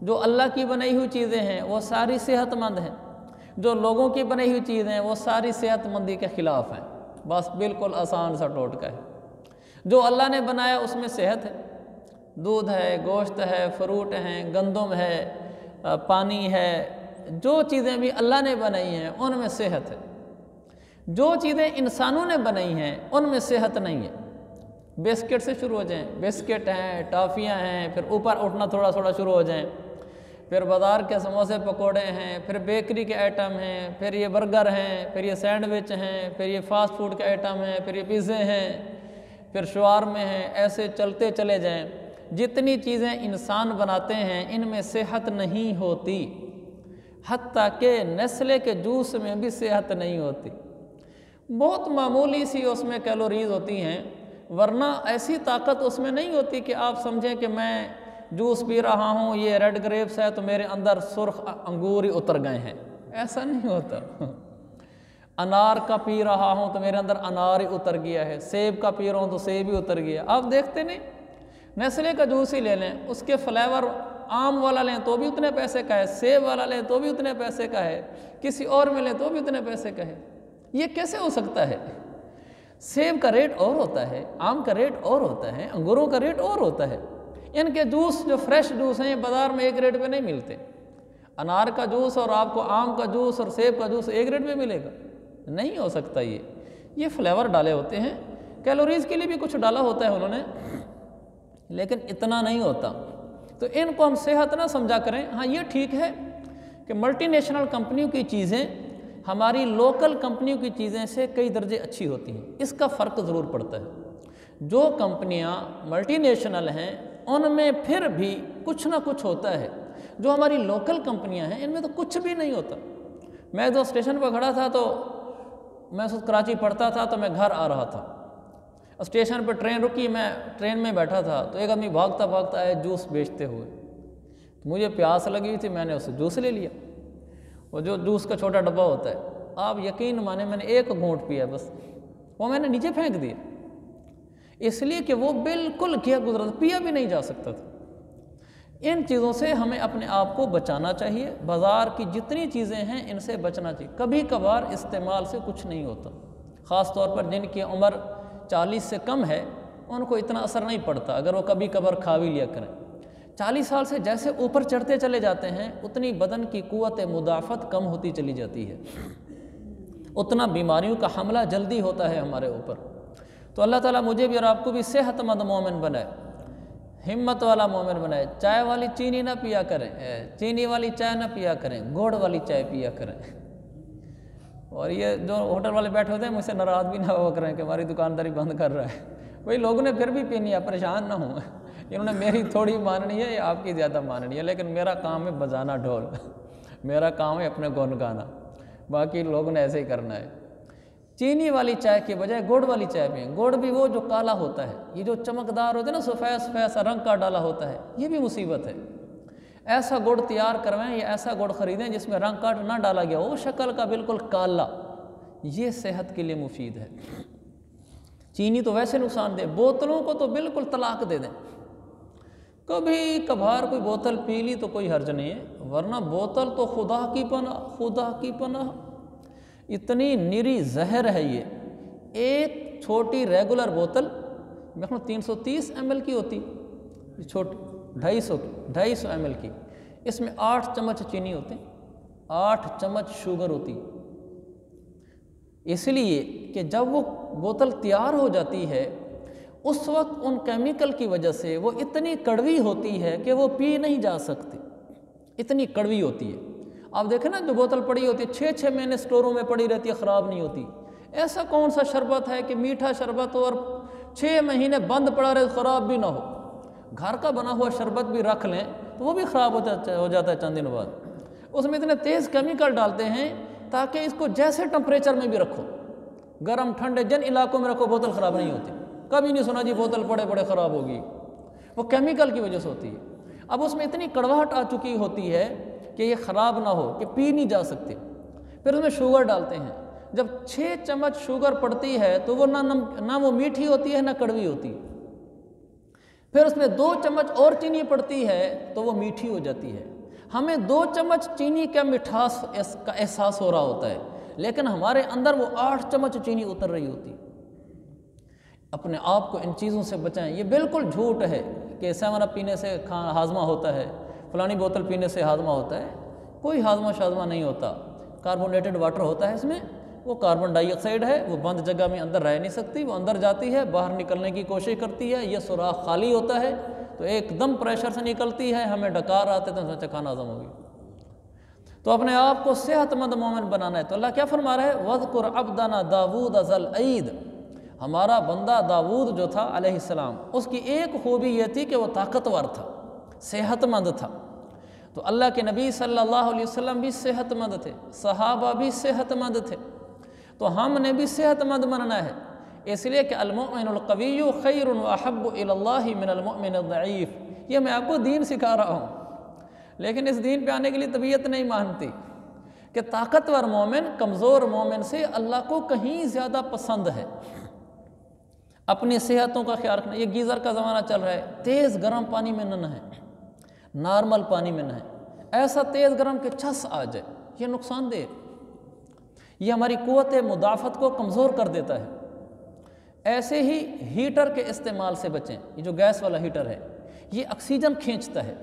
جو اللہ کی بنائی ہوئی چیزیں ہیں وہ ساری صحت مند ہیں، جو لوگوں کی بنائی ہوئی چیزیں ہیں وہ ساری صحت مندی کے خلاف ہیں۔ بس بالکل آسان سا ٹوٹکا ہے۔ جو اللہ نے بنایا اس میں صحت ہے، دودھ ہے، گوشت ہے، فروٹ ہیں، گندم ہے، پانی ہے، جو چیزیں بھی اللہ نے بنائی ہیں ان میں صحت ہے۔ جو چیزیں انسانوں نے بنائی ہیں ان میں صحت نہیں ہے۔ بسکٹ سے شروع ہو جائیں، بسکٹ ہیں، ٹافیاں ہیں، پھر اوپر اٹھنا تھوڑا تھوڑا شروع ہو جائیں، پھر بازار کے سموسے پکوڑے ہیں، پھر بیکری کے آئٹم ہیں، پھر یہ برگر ہیں، پھر یہ سینڈوچ ہیں، پھر یہ فاسٹ فوڈ کے آئٹم ہیں، پھر یہ پیزے ہیں، پھر شوارمے ہیں، ایسے چلتے چلے جائیں۔ جتنی چیزیں انسان بناتے ہیں ان میں صحت نہیں ہوتی، حتیٰ کہ نیسلے کے جوس میں بھی صحت نہیں ہوتی۔ بہت معمولی سی اس میں کیلوریز ہوتی ہیں، ورنہ ایسی طاقت اس میں نہیں ہوتی کہ آپ سمجھیں کہ میں جوس پی رہا ہوں، یہ ریڈ گریپس ہے تو میرے اندر سرخ انگور ہی اتر گئے ہیں، ایسا نہیں ہوتا۔ انار کا پی رہا ہوں تو میرے اندر انار ہی اتر گیا ہے، سیب کا پی رہا ہوں تو سیب ہی اتر گیا۔ آپ دیکھتے نہیں، نیسلے کا جوس ہی لے لیں، اس کے فلیور آم والا لیں تو بھی اتنے پیسے کا ہے، سیب والا لیں تو بھی اتنے پیسے کا ہے، کسی اور میں لیں تو بھی اتنے پیسے کا ہے۔ یہ کیسے ہو سکتا ہے؟ سیب کا ریٹ اور ہوتا ہے، آم کا ریٹ اور ہوتا ہے، انگوروں کا ریٹ اور ہوتا ہے۔ ان کے جوس جو فریش جوس ہیں یہ بازار میں ایک ریٹ پہ نہیں ملتے۔ انار کا جوس اور آپ کو آم کا جوس اور سیب کا جوس ایک ریٹ پہ ملے گا؟ نہیں ہو سکتا۔ یہ فلیور ڈالے ہوتے ہیں، کیلوریز کے لیے بھی کچھ ڈالا ہوتا ہے انہوں نے، لیکن اتنا نہیں ہوتا۔ تو ان کو ہم صحت نہ سمجھا کریں۔ ہاں یہ ٹھیک ہے کہ ملٹی نیشنل کمپنیوں کی چیزیں ہماری لوکل کمپنیوں کی چیزیں سے کئی درجے اچھی ہوتی ہیں، اس کا فرق ضرور پڑتا ہے۔ جو کمپنیاں ملٹی نیشنل ہیں ان میں پھر بھی کچھ نہ کچھ ہوتا ہے، جو ہماری لوکل کمپنیاں ہیں ان میں تو کچھ بھی نہیں ہوتا۔ میں جو اسٹیشن پر کھڑا تھا تو میں کراچی پڑھتا تھا تو میں گھر آ رہا تھا، اسٹیشن پر ٹرین رکی، میں ٹرین میں بیٹھا تھا تو ایک آدمی بھاگتا بھاگتا آیا جوس بیچتے ہوئے، مجھے پیاس لگی تھی، میں نے اسے جوس لے لیا۔ وہ جو جوس کا چھوٹا ڈبہ ہوتا ہے، آپ یقین مانیں میں نے ایک گھونٹ پیا، بس وہ میں نے نیچے پھینک دیا، اس لیے کہ وہ بالکل کیا گزرا تھا، پیا بھی نہیں جا سکتا تھا۔ ان چیزوں سے ہمیں اپنے آپ کو بچانا چاہیے۔ بازار کی جتنی چیزیں ہیں ان سے بچنا چاہیے۔ کبھی کبھار استعمال سے کچھ نہیں ہوتا، خاص طور پر جن کی عمر 40 سے کم ہے ان کو اتنا اثر نہیں پڑتا اگر وہ کبھی کبھار کھا بھی لیا کریں۔ 40 سال سے جیسے اوپر چڑھتے چلے جاتے ہیں اتنی بدن کی قوت مدافعت کم ہوتی چلی جاتی ہے، اتنا بیماریوں کا حملہ جلدی ہوتا ہے ہمارے اوپر۔ تو اللہ تعالیٰ مجھے بھی اور آپ کو بھی صحت مند مومن بنائے، ہمت والا مومن بنائے۔ چائے والی چینی نہ پیا کریں، چینی والی چائے نہ پیا کریں، گڑ والی چائے پیا کریں۔ اور یہ جو ہوٹل والے بیٹھے ہوتے ہیں مجھ سے ناراض بھی نہ ہو کریں کہ ہماری دکانداری بند کر رہا ہے، وہی لوگوں نے پھر بھی پینی ہے، پریشان نہ ہوں، انہوں نے میری تھوڑی ماننی ہے یا آپ کی زیادہ ماننی ہے، لیکن میرا کام ہے بجانا ڈھول، میرا کام ہے اپنے گن گانا، باقی لوگوں نے ایسے ہی کرنا ہے۔ چینی والی چائے کے بجائے گڑ والی چائے پئیں۔ گڑ بھی وہ جو کالا ہوتا ہے، یہ جو چمکدار ہوتا ہے نا، سفید سفید سا رنگ کا ڈالا ہوتا ہے، یہ بھی مصیبت ہے۔ ایسا گڑ تیار کروائیں یا ایسا گڑ خریدیں جس میں رنگ کاٹ نہ ڈالا گیا ہو، شکل کا بالکل کالا، یہ صحت کے لیے مفید ہے۔ چینی تو ویسے نقصان دہ، بوتلوں کو تو بالکل طلاق دے دیں، کبھی کبھار کوئی بوتل پی لی تو کوئی حرج نہیں ہے، ورنہ بوتل تو خدا کی پناہ، خدا کی پناہ، اتنی نری زہر ہے یہ۔ ایک چھوٹی ریگولر بوتل میں 330 ml کی ہوتی، چھوٹی 250 ml کی، اس میں 8 چمچ چینی ہوتے ہیں، 8 چمچ شوگر ہوتی، اس لیے کہ جب وہ بوتل تیار ہو جاتی ہے اس وقت ان کیمیکل کی وجہ سے وہ اتنی کڑوی ہوتی ہے کہ وہ پی نہیں جا سکتی، اتنی کڑوی ہوتی ہے۔ آپ دیکھیں نا جو بوتل پڑی ہوتی ہے 6 مہینے سٹوروں میں پڑی رہتی ہے، خراب نہیں ہوتی۔ ایسا کون سا شربت ہے کہ میٹھا شربت ہو اور 6 مہینے بند پڑا رہے خراب بھی نہ ہو؟ گھر کا بنا ہوا شربت بھی رکھ لیں تو وہ بھی خراب ہو جاتا ہے چند دن بعد۔ اس میں اتنے تیز کیمیکل ڈالتے ہیں تاکہ اس کو جیسے ٹمپریچر میں بھی رکھو، گرم ٹھنڈے جن علاقوں میں رکھو بوتل خراب نہیں ہوتی۔ کبھی نہیں سنا جی بوتل پڑے خراب ہوگی، وہ کیمیکل کی وجہ سے ہوتی ہے۔ اب اس میں اتنی کڑواہٹ آ چکی ہوتی ہے کہ یہ خراب نہ ہو، کہ پی نہیں جا سکتے۔ پھر اس میں شوگر ڈالتے ہیں، جب 6 چمچ شوگر پڑتی ہے تو وہ نہ وہ میٹھی ہوتی ہے نہ کڑوی ہوتی ہے۔ پھر اس میں 2 چمچ اور چینی پڑتی ہے تو وہ میٹھی ہو جاتی ہے۔ ہمیں 2 چمچ چینی کا مٹھاس کا احساس ہو رہا ہوتا ہے، لیکن ہمارے اندر وہ 8 چمچ چینی اتر رہی ہوتی۔ اپنے آپ کو ان چیزوں سے بچائیں۔ یہ بالکل جھوٹ ہے کہ 7 اپ پینے سے ہاضمہ ہوتا ہے، فلانی بوتل پینے سے ہاضمہ ہوتا ہے۔ کوئی ہاضمہ شاضمہ نہیں ہوتا۔ کاربونیٹڈ واٹر ہوتا ہے اس میں، وہ کاربن ڈائی آکسائڈ ہے، وہ بند جگہ میں اندر رہ نہیں سکتی، وہ اندر جاتی ہے، باہر نکلنے کی کوشش کرتی ہے، یہ سوراخ خالی ہوتا ہے تو ایک دم پریشر سے نکلتی ہے، ہمیں ڈکار آتے تو سوچا کھانا ہضم ہوگی۔ تو اپنے آپ کو صحت مند مومن بنانا ہے۔ تو اللہ کیا فرما رہا ہے؟ وَاذْكُرْ عَبْدَنَا دَاوُودَ ذَا الْأَيْدِ۔ ہمارا بندہ داؤد جو تھا علیہ السلام، اس کی ایک خوبی یہ تھی کہ وہ طاقتور تھا، صحت مند تھا۔ تو اللہ کے نبی صلی اللہ علیہ وسلم بھی صحت مند تھے، صحابہ بھی صحت مند تھے، تو ہم نے بھی صحت مند بننا ہے۔ اس لیے کہ المؤمن القوی خیر واحب الی اللہ من المؤمن الضعیف۔ یہ میں آپ کو دین سکھا رہا ہوں، لیکن اس دین پہ آنے کے لیے طبیعت نہیں مانتی کہ طاقتور مومن کمزور مومن سے اللہ کو کہیں زیادہ پسند ہے۔ اپنی صحتوں کا خیال رکھنا۔ یہ گیزر کا زمانہ چل رہا ہے، تیز گرم پانی میں نہ نہائیں، نارمل پانی میں نہائیں، ایسا تیز گرم کہ چھس آ جائے، یہ نقصان دہ، یہ ہماری قوت مدافعت کو کمزور کر دیتا ہے۔ ایسے ہی ہیٹر کے استعمال سے بچیں۔ یہ جو گیس والا ہیٹر ہے یہ آکسیجن کھینچتا ہے۔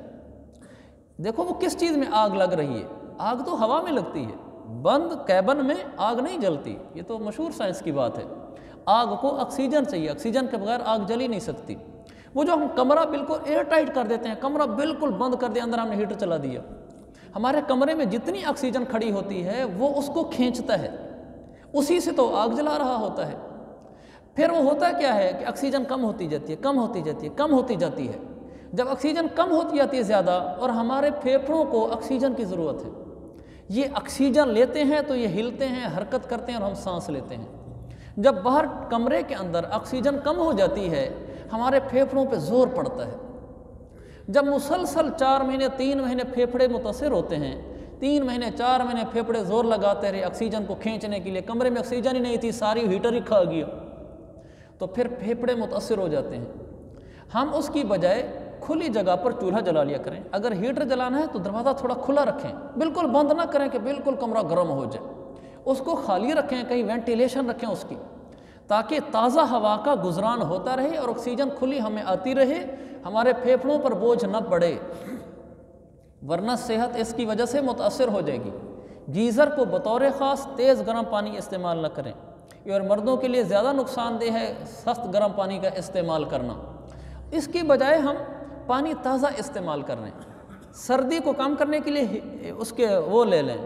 دیکھو وہ کس چیز میں آگ لگ رہی ہے، آگ تو ہوا میں لگتی ہے، بند کیبن میں آگ نہیں جلتی، یہ تو مشہور سائنس کی بات ہے۔ آگ کو آکسیجن چاہیے، آکسیجن کے بغیر آگ جل ہی نہیں سکتی۔ وہ جو ہم کمرہ بالکل ایئر ٹائٹ کر دیتے ہیں، کمرہ بالکل بند کر دیا، اندر ہم نے ہیٹر چلا دیا، ہمارے کمرے میں جتنی آکسیجن کھڑی ہوتی ہے وہ اس کو کھینچتا ہے، اسی سے تو آگ جلا رہا ہوتا ہے۔ پھر وہ ہوتا کیا ہے کہ آکسیجن کم ہوتی جاتی ہے، کم ہوتی جاتی ہے، کم ہوتی جاتی ہے۔ جب آکسیجن کم ہوتی جاتی ہے زیادہ، اور ہمارے پھیپھڑوں کو آکسیجن کی ضرورت ہے، یہ آکسیجن لیتے ہیں تو یہ ہلتے ہیں، حرکت کرتے ہیں اور ہم سانس لیتے ہیں۔ جب باہر کمرے کے اندر آکسیجن کم ہو جاتی ہے، ہمارے پھیپھڑوں پہ زور پڑتا ہے۔ جب مسلسل 4 مہینے 3 مہینے پھیپھڑے متاثر ہوتے ہیں، 3 مہینے 4 مہینے پھیپھڑے زور لگاتے رہے آکسیجن کو کھینچنے کے لیے، کمرے میں آکسیجن ہی نہیں تھی، ساری ہیٹر ہی کھا گیا، تو پھر پھیپھڑے متاثر ہو جاتے ہیں۔ ہم اس کی بجائے کھلی جگہ پر چولہا جلا لیا کریں۔ اگر ہیٹر جلانا ہے تو دروازہ تھوڑا کھلا رکھیں، بالکل بند نہ کریں کہ بالکل کمرہ گرم ہو جائے، اس کو خالی رکھیں، کہیں وینٹیلیشن رکھیں اس کی، تاکہ تازہ ہوا کا گزران ہوتا رہے اور آکسیجن کھلی ہمیں آتی رہے، ہمارے پھیپھڑوں پر بوجھ نہ پڑے، ورنہ صحت اس کی وجہ سے متاثر ہو جائے گی۔ گیزر کو بطور خاص تیز گرم پانی استعمال نہ کریں، اور مردوں کے لیے زیادہ نقصان دہ ہے سخت گرم پانی کا استعمال کرنا۔ اس کی بجائے ہم پانی تازہ استعمال کر رہے ہیں۔ سردی کو کم کرنے کے لیے اس کے وہ لے لیں،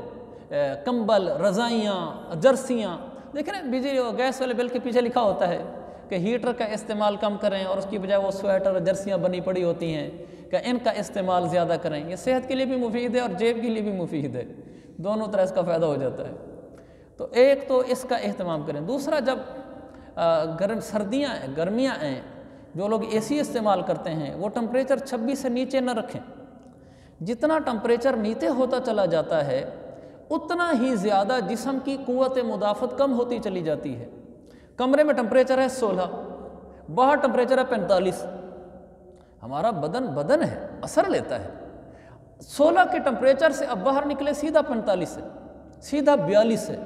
کمبل، رضائیاں، جرسیاں۔ دیکھیں نا بجلی اور گیس والے بل کے پیچھے لکھا ہوتا ہے کہ ہیٹر کا استعمال کم کریں، اور اس کی بجائے وہ سویٹر اور جرسیاں بنی پڑی ہوتی ہیں کہ ان کا استعمال زیادہ کریں۔ یہ صحت کے لیے بھی مفید ہے اور جیب کے لیے بھی مفید ہے، دونوں طرح اس کا فائدہ ہو جاتا ہے۔ تو ایک تو اس کا اہتمام کریں۔ دوسرا، جب سردیاں گرمیاں ہیں، جو لوگ اے سی استعمال کرتے ہیں وہ ٹمپریچر 26 سے نیچے نہ رکھیں۔ جتنا ٹمپریچر نیچے ہوتا چلا جاتا ہے اتنا ہی زیادہ جسم کی قوت مدافعت کم ہوتی چلی جاتی ہے۔ کمرے میں ٹمپریچر ہے 16، باہر ٹمپریچر ہے 45، ہمارا بدن ہے، اثر لیتا ہے۔ 16 کے ٹمپریچر سے اب باہر نکلے سیدھا 45 ہے، سیدھا 42 ہے،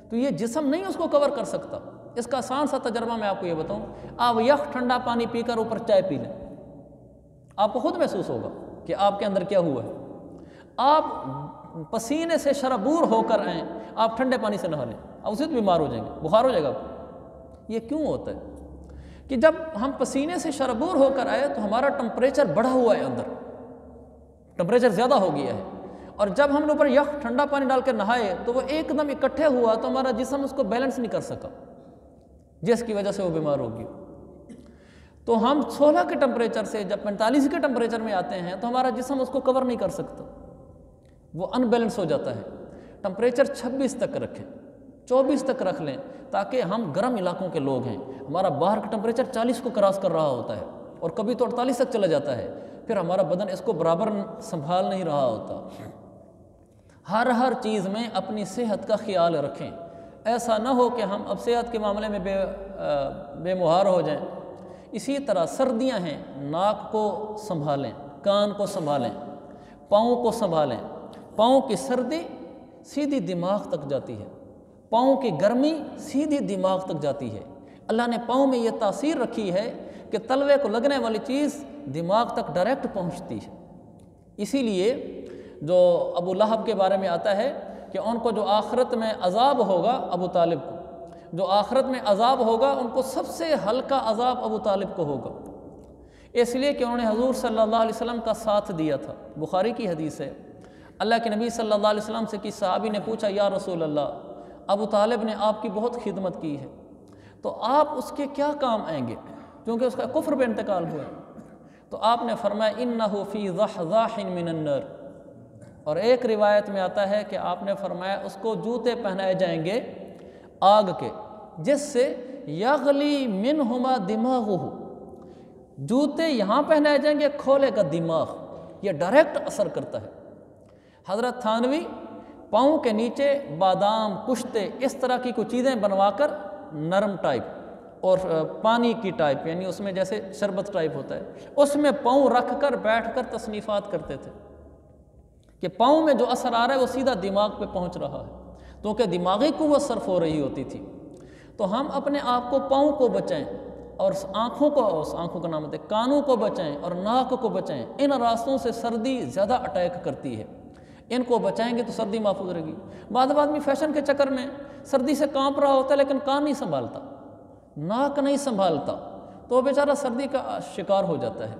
تو یہ جسم نہیں اس کو کور کر سکتا۔ اس کا آسان سا تجربہ میں آپ کو یہ بتاؤں، آپ یخ ٹھنڈا پانی پی کر اوپر چائے پی لیں، آپ کو خود محسوس ہوگا کہ آپ کے اندر کیا ہوا ہے۔ آپ پسینے سے شرابور ہو کر آئیں، آپ ٹھنڈے پانی سے نہا لیں، آپ اسے تو بیمار ہو جائیں گے، بخار ہو جائے گا۔ یہ کیوں ہوتا ہے کہ جب ہم پسینے سے شرابور ہو کر آئے تو ہمارا ٹمپریچر بڑھا ہوا ہے، اندر ٹمپریچر زیادہ ہو گیا ہے، اور جب ہم نے اوپر یخ ٹھنڈا پانی ڈال کر نہائے تو وہ ایک دم اکٹھے ہوا تو ہمارا جسم اس کو بیلنس نہیں کر سکا، جس کی وجہ سے وہ بیمار ہو گیا۔ تو ہم 16 کے ٹمپریچر سے جب 45 کے ٹمپریچر میں آتے ہیں تو ہمارا جسم اس کو کور نہیں کر سکتا، وہ ان بیلنس ہو جاتا ہے۔ ٹمپریچر 26 تک رکھیں، 24 تک رکھ لیں، تاکہ ہم گرم علاقوں کے لوگ ہیں، ہمارا باہر کا ٹمپریچر 40 کو کراس کر رہا ہوتا ہے اور کبھی تو 48 تک چلا جاتا ہے، پھر ہمارا بدن اس کو برابر سنبھال نہیں رہا ہوتا۔ ہر چیز میں اپنی صحت کا خیال رکھیں، ایسا نہ ہو کہ ہم اب صحت کے معاملے میں بے مہار ہو جائیں۔ اسی طرح سردیاں ہیں، ناک کو سنبھالیں، کان کو سنبھالیں، پاؤں کو سنبھالیں۔ پاؤں کی سردی سیدھی دماغ تک جاتی ہے، پاؤں کی گرمی سیدھی دماغ تک جاتی ہے۔ اللہ نے پاؤں میں یہ تاثیر رکھی ہے کہ تلوے کو لگنے والی چیز دماغ تک ڈائریکٹ پہنچتی ہے۔ اسی لیے جو ابو لہب کے بارے میں آتا ہے کہ ان کو جو آخرت میں عذاب ہوگا، ابو طالب کو جو آخرت میں عذاب ہوگا، ان کو سب سے ہلکا عذاب ابو طالب کو ہوگا، اس لیے کہ انہوں نے حضور صلی اللہ علیہ وسلم کا ساتھ دیا تھا۔ بخاری کی حدیث ہے، اللہ کے نبی صلی اللہ علیہ وسلم سے کسی صحابی نے پوچھا، یا رسول اللہ، ابو طالب نے آپ کی بہت خدمت کی ہے، تو آپ اس کے کیا کام آئیں گے، کیونکہ اس کا کفر پہ انتقال ہوا ہے۔ تو آپ نے فرمایا، انہ فی ضحضاح من النار، اور ایک روایت میں آتا ہے کہ آپ نے فرمایا اس کو جوتے پہنائے جائیں گے آگ کے، جس سے یغلی منہما دماغہ، جوتے یہاں پہنائے جائیں گے، کھولے کا دماغ، یہ ڈائریکٹ اثر کرتا ہے۔ حضرت تھانوی پاؤں کے نیچے بادام، کشتے، اس طرح کی کچھ چیزیں بنوا کر نرم ٹائپ اور پانی کی ٹائپ، یعنی اس میں جیسے شربت ٹائپ ہوتا ہے، اس میں پاؤں رکھ کر بیٹھ کر تصنیفات کرتے تھے کہ پاؤں میں جو اثر آ رہا ہے وہ سیدھا دماغ پہ پہنچ رہا ہے، کیونکہ دماغی قوت صرف ہو رہی ہوتی تھی۔ تو ہم اپنے آپ کو، پاؤں کو بچائیں، اور آنکھوں کا نام ہے، کانوں کو بچائیں اور ناک کو بچائیں۔ ان راستوں سے سردی زیادہ اٹیک کرتی ہے، ان کو بچائیں گے تو سردی محفوظ رہے گی۔ بعض آدمی فیشن کے چکر میں سردی سے کانپ رہا ہوتا ہے، لیکن کان نہیں سنبھالتا، ناک نہیں سنبھالتا، تو وہ بیچارہ سردی کا شکار ہو جاتا ہے۔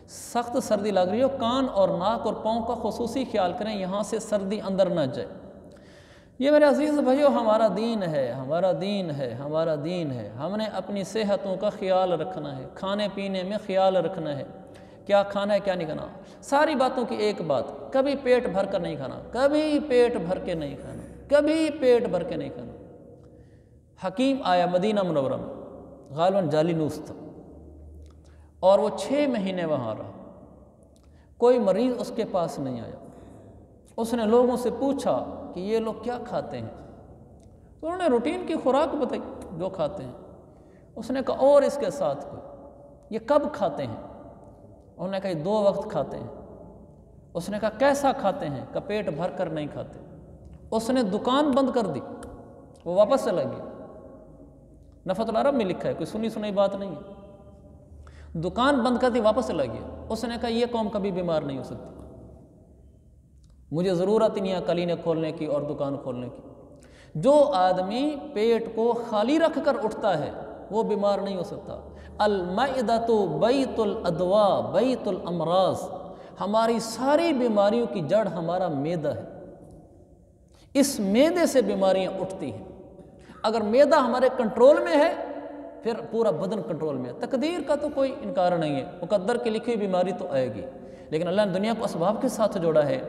سخت سردی لگ رہی ہو، کان اور ناک اور پاؤں کا خصوصی خیال کریں، یہاں سے سردی اندر نہ جائے۔ یہ میرے عزیز بھائیو ہمارا دین ہے، ہمارا دین ہے، ہمارا دین ہے۔ ہم نے اپنی صحتوں کا خیال رکھنا ہے، کھانے پینے میں خیال رکھنا ہے، کیا کھانا ہے کیا نہیں کھانا۔ ساری باتوں کی ایک بات، کبھی پیٹ بھر کر نہیں کھانا، کبھی پیٹ بھر کے نہیں کھانا، کبھی پیٹ بھر کے نہیں کھانا۔ حکیم آیا مدینہ منورہ میں، غالباً جالینوس تھا، اور وہ 6 مہینے وہاں رہا، کوئی مریض اس کے پاس نہیں آیا۔ اس نے لوگوں سے پوچھا کہ یہ لوگ کیا کھاتے ہیں، تو انہوں نے روٹین کی خوراک بتائی جو کھاتے ہیں۔ اس نے کہا اور اس کے ساتھ کوئی، یہ کب کھاتے ہیں؟ انہوں نے کہا یہ 2 وقت کھاتے ہیں۔ اس نے کہا کیسا کھاتے ہیں؟ کہ پیٹ بھر کر نہیں کھاتے۔ اس نے دکان بند کر دی، وہ واپس چلا گیا۔ نفت العرب میں لکھا ہے، کوئی سنی سنائی بات نہیں ہے۔ دکان بند کر دی، واپس چلا گیا۔ اس نے کہا یہ قوم کبھی بیمار نہیں ہو سکتی، مجھے ضرورت نہیں ہے کلینے کھولنے کی اور دکان کھولنے کی۔ جو آدمی پیٹ کو خالی رکھ کر اٹھتا ہے وہ بیمار نہیں ہو سکتا۔ المعدۃ بیت الادواء بیت الامراض، ہماری ساری بیماریوں کی جڑ ہمارا معدہ ہے، اس معدے سے بیماریاں اٹھتی ہیں۔ اگر معدہ ہمارے کنٹرول میں ہے پھر پورا بدن کنٹرول میں ہے۔ تقدیر کا تو کوئی انکار نہیں ہے، مقدر کی لکھی ہوئی بیماری تو آئے گی، لیکن اللہ نے دنیا کو اسباب کے ساتھ جوڑا ہے۔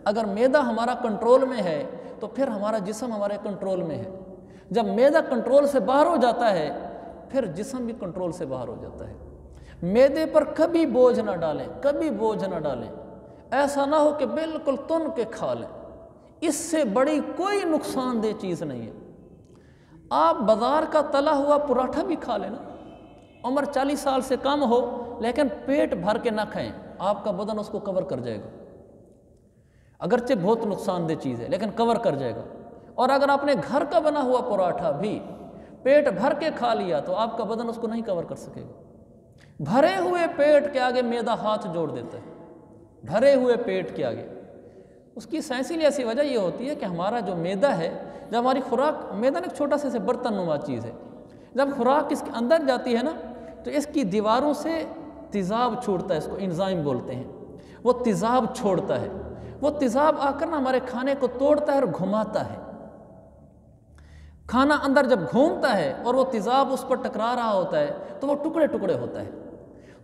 اگر معدہ ہمارا کنٹرول میں ہے تو پھر ہمارا جسم ہمارے کنٹرول میں ہے۔ جب معدہ کنٹرول سے باہر ہو جاتا ہے پھر جسم بھی کنٹرول سے باہر ہو جاتا ہے۔ معدے پر کبھی بوجھ نہ ڈالیں، کبھی بوجھ نہ ڈالیں، ایسا نہ ہو کہ بالکل تن کے کھا لیں، اس سے بڑی کوئی نقصان دہ چیز نہیں ہے۔ آپ بازار کا تلا ہوا پراٹھا بھی کھا لینا، عمر 40 سال سے کم ہو لیکن پیٹ بھر کے نہ کھائیں، آپ کا بدن اس کو کور کر جائے گا، اگرچہ بہت نقصان دہ چیز ہے لیکن کور کر جائے گا۔ اور اگر آپ نے گھر کا بنا ہوا پراٹھا بھی پیٹ بھر کے کھا لیا تو آپ کا بدن اس کو نہیں کور کر سکے گا۔ بھرے ہوئے پیٹ کے آگے معدہ ہاتھ جوڑ دیتا ہے، بھرے ہوئے پیٹ کے آگے۔ اس کی سائنسی ایسی وجہ یہ ہوتی ہے کہ ہمارا جو معدہ ہے، جب ہماری خوراک، معدہ ایک چھوٹا سے برتن نما چیز ہے، جب خوراک اس کے اندر جاتی ہے نا تو اس کی دیواروں سے تیزاب چھوڑتا ہے، اس کو انزائم بولتے ہیں، وہ تیزاب چھوڑتا ہے، وہ تیزاب آ کر نا ہمارے کھانے کو توڑتا ہے اور گھماتا ہے۔ کھانا اندر جب گھومتا ہے اور وہ تیزاب اس پر ٹکرا رہا ہوتا ہے تو وہ ٹکڑے ٹکڑے ہوتا ہے،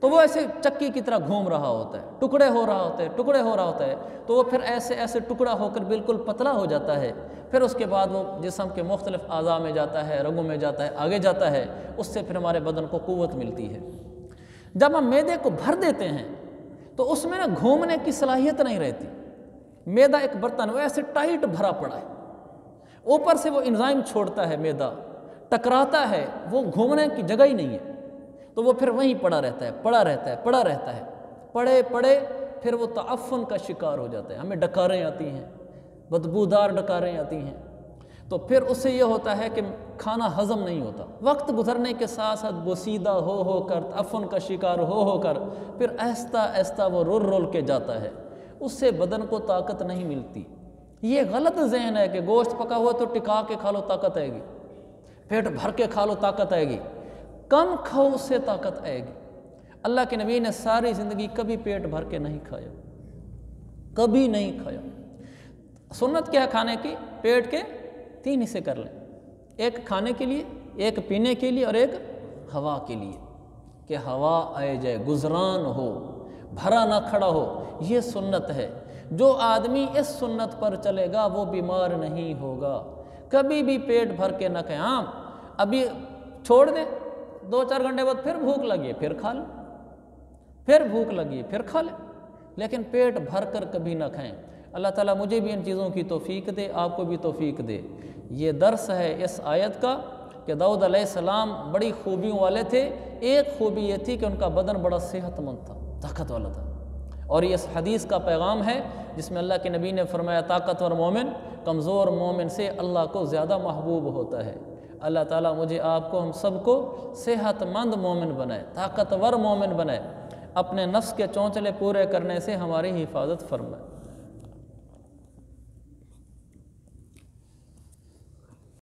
تو وہ ایسے چکی کی طرح گھوم رہا ہوتا ہے، ٹکڑے ہو رہا ہوتا ہے، ٹکڑے ہو رہا ہوتا ہے، تو وہ پھر ایسے ایسے ٹکڑا ہو کر بالکل پتلا ہو جاتا ہے۔ پھر اس کے بعد وہ جسم کے مختلف اعضاء میں جاتا ہے، رگوں میں جاتا ہے، آگے جاتا ہے، اس سے پھر ہمارے بدن کو قوت ملتی ہے۔ جب ہم معدے کو بھر دیتے ہیں تو اس میں نا گھومنے کی صلاحیت نہیں رہتی۔ معدہ ایک برتن وہ ایسے ٹائٹ بھرا پڑا ہے، اوپر سے وہ انزائم چھوڑتا ہے، معدہ ٹکراتا ہے، وہ گھومنے کی جگہ ہی نہیں ہے، تو وہ پھر وہیں پڑا رہتا ہے، پڑا رہتا ہے، پڑا رہتا ہے، پڑے پڑے پھر وہ تعفن کا شکار ہو جاتا ہے، ہمیں ڈکاریں آتی ہیں، بدبودار ڈکاریں آتی ہیں، تو پھر اس سے یہ ہوتا ہے کہ کھانا ہضم نہیں ہوتا، وقت گزرنے کے ساتھ ساتھ بوسیدہ ہو کر تعفن کا شکار ہو کر پھر آہستہ آہستہ وہ رول کے جاتا ہے، اس سے بدن کو طاقت نہیں ملتی۔ یہ غلط ذہن ہے کہ گوشت پکا ہوا تو ٹکا کے کھا لو طاقت آئے گی، پیٹ بھر کے کھا لو طاقت آئے گی، کم کھاؤ اس سے طاقت آئے گی۔ اللہ کے نبی نے ساری زندگی کبھی پیٹ بھر کے نہیں کھایا، کبھی نہیں کھایا۔ سنت کیا ہے کھانے کی؟ پیٹ کے 3 حصے کر لیں، ایک کھانے کے لیے، ایک پینے کے لیے، اور ایک ہوا کے لیے، کہ ہوا آئے جائے، گزران ہو، بھرا نہ کھڑا ہو، یہ سنت ہے۔ جو آدمی اس سنت پر چلے گا وہ بیمار نہیں ہوگا، کبھی بھی پیٹ بھر کے نہ کھائیں۔ ہاں ابھی چھوڑ دیں، 2-4 گھنٹے بعد پھر بھوک لگی ہے پھر کھا لیں، پھر بھوک لگی ہے پھر کھا لیں، لیکن پیٹ بھر کر کبھی نہ کھائیں۔ اللہ تعالیٰ مجھے بھی ان چیزوں کی توفیق دے، آپ کو بھی توفیق دے۔ یہ درس ہے اس آیت کا کہ داؤد علیہ السلام بڑی خوبیوں والے تھے، ایک خوبی یہ تھی کہ ان کا بدن بڑا صحت مند تھا، طاقت والا تھا، اور یہ اس حدیث کا پیغام ہے جس میں اللہ کے نبی نے فرمایا طاقتور مومن کمزور مومن سے اللہ کو زیادہ محبوب ہوتا ہے۔ اللہ تعالیٰ مجھے آپ کو ہم سب کو صحت مند مومن بنائے، طاقتور مومن بنائے، اپنے نفس کے چونچلے پورے کرنے سے ہماری حفاظت فرمائے۔